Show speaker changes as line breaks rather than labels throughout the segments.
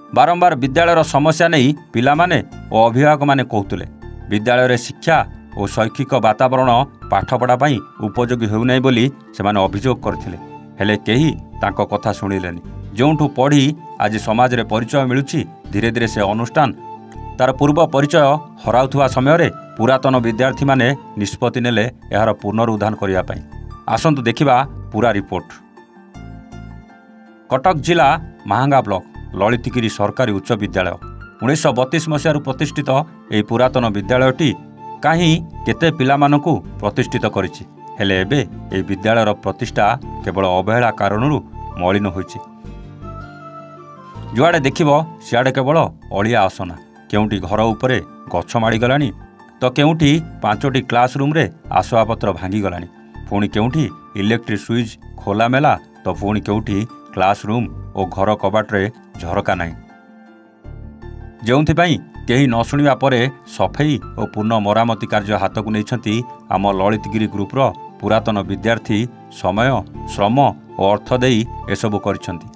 बारंबार विद्यालयर समस्या नहीं पिलामाने और अभिभावक माने कहते विद्यालय शिक्षा और शैक्षिक वातावरण पाठपढ़ा उपयोगी होउनाई बोली सेमाने अभियोग करथिले हेले केही तांको कथा शुणिलेनी जोंठू पढ़ी आज समाज रे परिचय मिलुछि धीरे धीरे से अनुष्ठान तार पूर्व परिचय हराउथुवा समय पुरातन विद्यार्थी माने निष्पत्ति नेले यार पुनरुद्धार करिया पई आसंतु देखिबा पूरा रिपोर्ट। कटक जिला महांगा ब्लॉक ललितगिरी सरकारी उच्च विद्यालय 1932 मसीह प्रतिष्ठित यह पुरातन विद्यालयटी कहीं केते पिलामानकु प्रतिष्ठित करिछि हेले एबे ए विद्यालयर प्रतिष्ठा केवल अवहेला कारणरू मलिन होइछि। जुआड़े देखिबो सियाड़े केवल अलिया आसना केउटी घर उपरे गछ माड़ी गलानी तो केउटी 5टी क्लासरूम रे आसवाबपत्र भांगी गलानी पुणी केउटी इलेक्ट्रिक स्विच खोला मेला तो पुणी केउटी क्लासरूम और घर कबाटे झरका नहीं जोंथिपाई केही न शुणिबा परे सफेई और पुनः मरामती कार्य हाथ को नहीं आम ललितगिरी ग्रुपर पुरातन विद्यार्थी समय श्रम और अर्थ देई एसबू करिसेंती।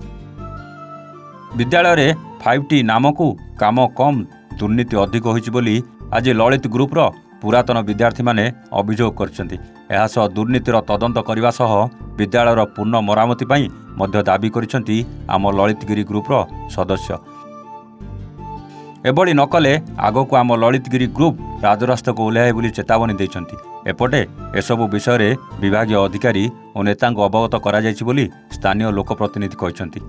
विद्यालय रे 5T नामकू काम कम दुर्नीति अधिक होइछि बोली आज ललित ग्रुपर पुरातन विद्यार्थी माने अभियोग करछंती। एहा सह दुर्नीतिर तदंत करने सह विद्यालयर पूर्ण मरामती पई मध्य दाबी करिसेंती आम ललितगिरी ग्रुपर सदस्य। एभली नकले आगक आम ललितगिरी ग्रुप राजरास्ता को ओह्लाए बोली चेतावनी देइछंती। एपटे एसबू विषय विभागीय अधिकारी और नेता अवगत करा जायछि बोली स्थानीय लोकप्रतिनिधि कहिसेंती।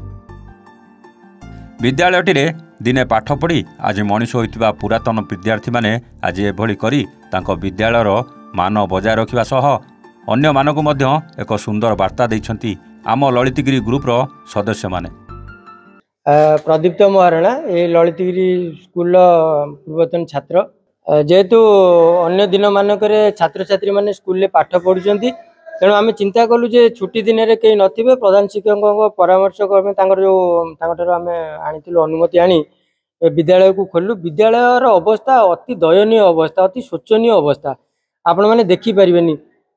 विद्यालयटी रे दिने पाठ पढ़ी आज मनीष होइतिबा पुरातन विद्यार्थी माने आज एभली करी तांको विद्यालयर मान बजाय रखिबा सह अन्य मानकु मध्य एक सुंदर वार्ता दैछंती आम ललितगिरी ग्रुपर सदस्य माने।
प्रदीप्त महाराणा ये ललितगिरी स्कूल पूर्वतन छात्र जेहेतु अन्य दिन मानक छात्र छात्री माने स्कूल पाठ पढ़ुंट तेणु आम चिंता कलु जे छुट्टी दिन में कहीं नथिबे प्रधान शिक्षक परामर्श जो आम आनी अनुमति आनी विद्यालय को खोलु। विद्यालयर अवस्था अति दयनीय अवस्था अति शोचनीय अवस्था आपण मैंने देखिपारे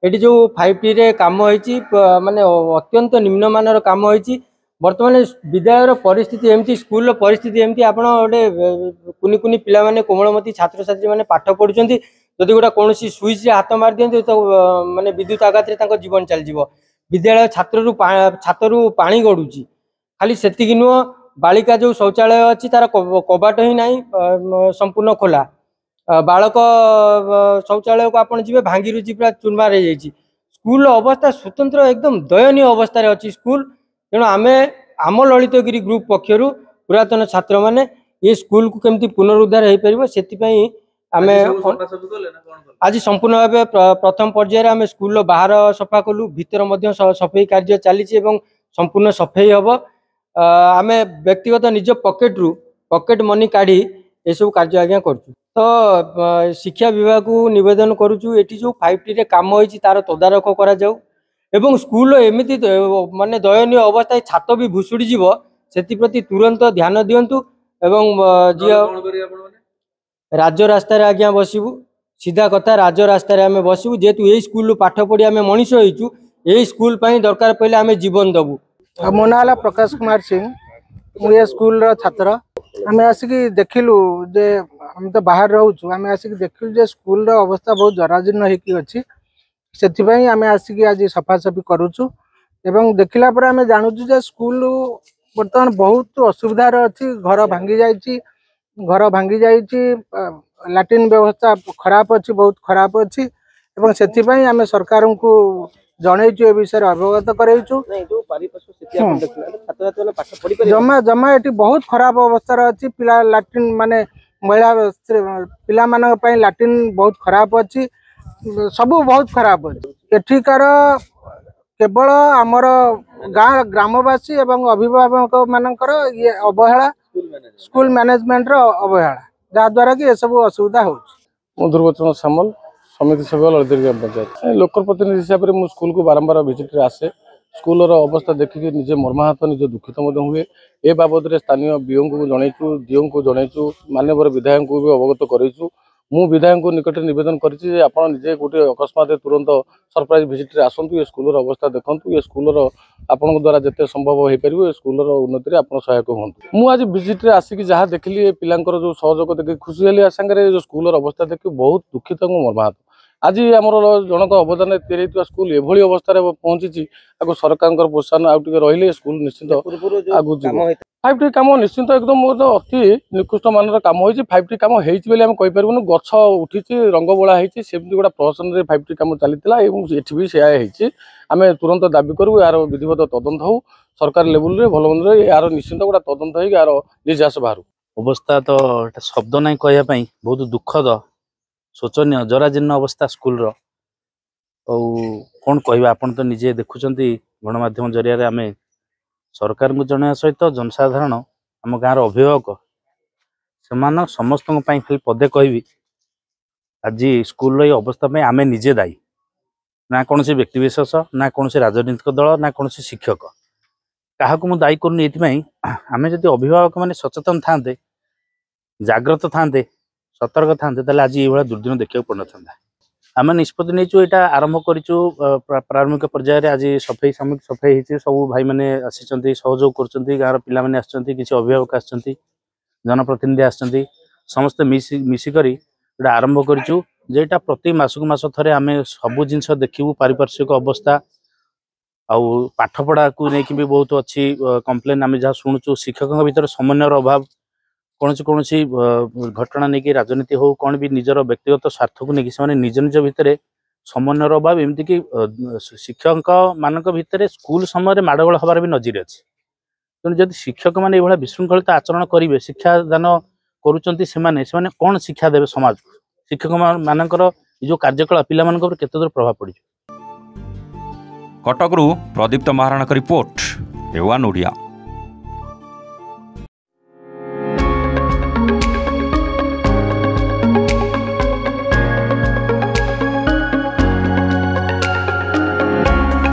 ये जो 5T रे काम होइछि माने अत्यंत निम्नमानर काम होइछि। वर्तमान विद्यालयर परिस्थिति एमती स्कूल परिस्थिति एमती आपण गोटे कुनी कुनी पिला माने कोमलमती छात्र छात्री माने पाठ पढ़ुचंती जदि गोटा कौन स्विच रे हाथ मार दियंते तो माने विद्युत आघात रे तांको जीवन चल जीवो। विद्यालय छात्रु पानी गड़ुची खाली सेतिकी नुह बालिका जो शौचालय अच्छी तार कबाट ही नहीं संपूर्ण खोला बालक शौचालय को आपण जी भांगी रुचि पूरा चुनमार हो जाइए। स्कूल अवस्था स्वतंत्र एकदम दयनीय अवस्था अच्छी स्कूल तेणु आम आम ललितगिरी ग्रुप पक्षर पुरातन छात्र मैंने ये स्कूल को केमती पुनरुद्धार हो पार से आम आज संपूर्ण भाव प्रथम पर्यायर आम स्कूल बाहर सफा कलु भीतर सफाई कार्य चली संपूर्ण सफाई हम आम व्यक्तिगत निज पॉकेट मनी काढ़ी एसबू कार्य आज्ञा करूँ। तो शिक्षा विभाग को निवेदन करुचु एटी जो 5T रे काम होइछि तार तदारख करा जाऊ एवं स्कूल एमती माने दयनीय अवस्था छात भी भुशुड़ी जीव सेति प्रति तुरंत ध्यान दियंतु एवं राज्य रास्तार आज्ञा बसबू सीधा कथा राज्य रास्तार आम बसबू जेहेतु यही स्कूल पाठ पढ़ी आम मनीष होइछु यही स्कूल पई दरकार पहले आम जीवन दबू।
मो ना प्रकाश कुमार सिंह मुझे स्कूल छात्र आम आसिक देखिलु जे हम तो बाहर रोचु आम आसिक देखिलु जे स्कूल अवस्था बहुत जराजीर्ण होती से आम आसिक आज सफासफी करुचु एवं देखला पर आम जानूँ जे स्कूल बर्तमान बहुत असुविधार अच्छी घर भांगी जाइए लैट्रिन व्यवस्था खराब अच्छी बहुत खराब अच्छी एवं से आम सरकार को जनईचु ए विषय अवगत करैचु जमा जमा ये बहुत खराब अवस्था अच्छी पिला लैट्रिन माने महिला पिला लैट्रिन बहुत खराब अच्छी सबू बहुत खराब अच्छी एठिकार केवल आमर ग्रामवासी एवं अभिभावक मानकर ये अवहेला स्कूल मैनेजमेंट अवहेला जहाद्वारा कि सब असुविधा हो।
दुर्वचन सामल समिति सभ्य ललितगिरी पंचायत लोक प्रतिनिधि हिसाब से मुझे स्कूल को बारंबार विजिट आसे स्कूल अवस्था देखिए निजे मर्माहत निजे दुखित हुए ए बाबद स्थानीय बीओ को जनईचु डीओ को जनईचु माननीय विधायक को भी अवगत करईचु ମୁଁ ବିଧାୟକଙ୍କ ନିକଟରେ ନିବେଦନ କରିଛି ଯେ ଆପଣ ନିଜେ ଗୋटे ଅକସ୍ମାତ ତୁରନ୍ତ ସରପ୍ରାଇଜ ଭିଜିଟ୍ରେ ଆସନ୍ତୁ, ଏ ସ୍କୁଲର ଅବସ୍ଥା ଦେଖନ୍ତୁ, ଏ ସ୍କୁଲର ଆପଣଙ୍କ ଦ୍ୱାରା ଯେତେ ସମ୍ଭବ ହୋଇପାରିବ ଏ ସ୍କୁଲର ଉନ୍ନତିରେ ଆପଣ ସହାୟକ ହୁଅନ୍ତୁ। ମୁଁ ଆଜି ଭିଜିଟ୍ରେ ଆସିକି ଯାହା ଦେଖିଲି ଏ ପିଲାଙ୍କର ଯେଉଁ ସହଯୋଗ ଦେଖି ଖୁସି ହେଲି, ଆ ସାଙ୍ଗରେ ଯେଉଁ ସ୍କୁଲର ଅବସ୍ଥା ଦେଖି ବହୁତ ଦୁଃଖିତ ଏବଂ ମର୍ମାହତ। ଆଜି ଆମର ଜଣକ ଅବଦାନରେ ତିଆରି ହେଇଥିବା ସ୍କୁଲ ଏଭଳି ଅବସ୍ଥାରେ ପହଞ୍ଚିଛି, ତାକୁ ସରକାରଙ୍କର ପ୍ରୋତ୍ସାହନ ଆଉ ଟିକେ ରହିଲେ ସ୍କୁଲ ନିଶ୍ଚିତ ଆଗକୁ ଯିବ। 5T କାମ ନିଶ୍ଚିତ ଏକଦମ ଅତି ନିକୃଷ୍ଟ ମାନର କାମ ହୋଇଛି। 5T କାମ ହେଇଛି ବୋଲି ଆମେ କହିପାରିବୁନି, ଗଛ ଉଠିଛି, ରଙ୍ଗ ବୋଳା ହେଇଛି, ସେମିତି ଗୋଟେ ପ୍ରହସନରେ 5T କାମ ଚାଲିଥିଲା ଏବଂ ଏଠି ବି ସେୟା ହେଇଛି। ଆମେ ତୁରନ୍ତ ଦାବି କରୁ ଏହାର ବିଧିବଦ୍ଧ ତଦନ୍ତ ହଉ, ସରକାର ଲେବୁଲରେ ଭଲ ମନ୍ଦରେ ଏହାର ନିଶ୍ଚିତ ଗୋଟେ ତଦନ୍ତ ହେଇକି ଏହାର ନିଜାସ ବାହାରୁ।
ଅବସ୍ଥା ତ ଏଟା ଶବ୍ଦ ନାହିଁ କହିବା ପାଇଁ, ବହୁତ ଦୁଃଖଦ ଶୋଚନୀୟ ଜରାଜୀର୍ଣ୍ଣ ଅବସ୍ଥା ସ୍କୁଲର। ଆଉ କ'ଣ କହିବା, ଆପଣ ତ ନିଜେ ଦେଖୁଛନ୍ତି ଗଣମାଧ୍ୟମ ଜରିଆରେ। ଆମେ ସରକାରଙ୍କୁ ଜଣାଇବା ସହିତ ଜନସାଧାରଣ ଆମ ଗାଁର ଅଭିଭାବକ ସେମାନେ ସମସ୍ତଙ୍କ ପାଇଁ ଖାଲି ପଦେ କହିବି, ଆଜି ସ୍କୁଲର এই ଅବସ୍ଥା ପାଇଁ ଆମେ ନିଜେ ଦାୟୀ। ନା କୌଣସି ବ୍ୟକ୍ତିବିଶେଷ, ନା କୌଣସି ରାଜନୈତିକ ଦଳ, ନା କୌଣସି ଶିକ୍ଷକ, କାହାକୁ ମୁଁ ଦାୟୀ କରୁନି। ଏଥିପାଇଁ ଆମେ ଯଦି ଅଭିଭାବକ ମାନେ ସଚେତନ ଥାନ୍ତେ, ଜାଗ୍ରତ ଥାନ୍ତେ, ସତର୍କ ଥାନ୍ତେ, ତାହେଲେ ଆଜି ଏଇଭଳିଆ ଦୁର୍ଦିନ ଦେଖିବାକୁ ପଡ଼ିନଥାନ୍ତା। ଆମେ ନିଷ୍ପତ୍ତି ନେଇଛୁ, ଏଇଟା ଆରମ୍ଭ କରିଛୁ ପ୍ରାରମ୍ଭିକ ପର୍ଯ୍ୟାୟରେ। ଆଜି ସଫେଇ ସାମୂହିକ ସଫେଇ ହେଇଛି, ସବୁ ଭାଇମାନେ ଆସିଛନ୍ତି, ସହଯୋଗ କରୁଛନ୍ତି, ଗାଁର ପିଲାମାନେ ଆସିଛନ୍ତି, କିଛି ଅଭିଭାବକ ଆସିଛନ୍ତି, ଜନପ୍ରତିନିଧି ଆସିଛନ୍ତି, ସମସ୍ତେ ମିଶିକରି ଏଇଟା ଆରମ୍ଭ କରିଛୁ। ଯେଟା ପ୍ରତି ମାସକୁ ମାସ ଥରେ ଆମେ ସବୁ ଜିନିଷ ଦେଖିବୁ, ପାରିପାର୍ଶ୍ୱିକ ଅବସ୍ଥା ଆଉ ପାଠପଢ଼ାକୁ ନେଇକି ବି ବହୁତ ଅଛି କମ୍ପ୍ଲେନ୍। ଆମେ ଯାହା ଶୁଣୁଛୁ ଶିକ୍ଷକଙ୍କ ଭିତରେ ସମନ୍ୱୟର ଅଭାବ, କୌଣସି ଘଟଣା ନେଇକି ରାଜନୀତି ହଉ, କ'ଣ ବି ନିଜର ବ୍ୟକ୍ତିଗତ ସ୍ୱାର୍ଥକୁ ନେଇକି ସେମାନେ ନିଜ ନିଜ ଭିତରେ ସମନ୍ୱୟର ଅଭାବ, ଏମିତିକି ଶିକ୍ଷକ ମାନଙ୍କ ଭିତରେ ସ୍କୁଲ ସମୟରେ ମାଡ଼ଗୋଳ ହେବାର ବି ନଜିର ଅଛି। ତେଣୁ ଯଦି ଶିକ୍ଷକମାନେ ଏଇଭଳିଆ ବିଶୃଙ୍ଖଳିତ ଆଚରଣ କରିବେ, ଶିକ୍ଷାଦାନ କରୁଛନ୍ତି ସେମାନେ କ'ଣ ଶିକ୍ଷା ଦେବେ ସମାଜକୁ? ଶିକ୍ଷକ ମାନଙ୍କର ଏ ଯେଉଁ କାର୍ଯ୍ୟକଳାପ ପିଲାମାନଙ୍କ ଉପରେ କେତେ ଦୂର ପ୍ରଭାବ ପଡ଼ିବ?
କଟକରୁ ପ୍ରଦୀପ୍ତ ମହାରଣାଙ୍କ ରିପୋର୍ଟ, A1 ଓଡ଼ିଆ।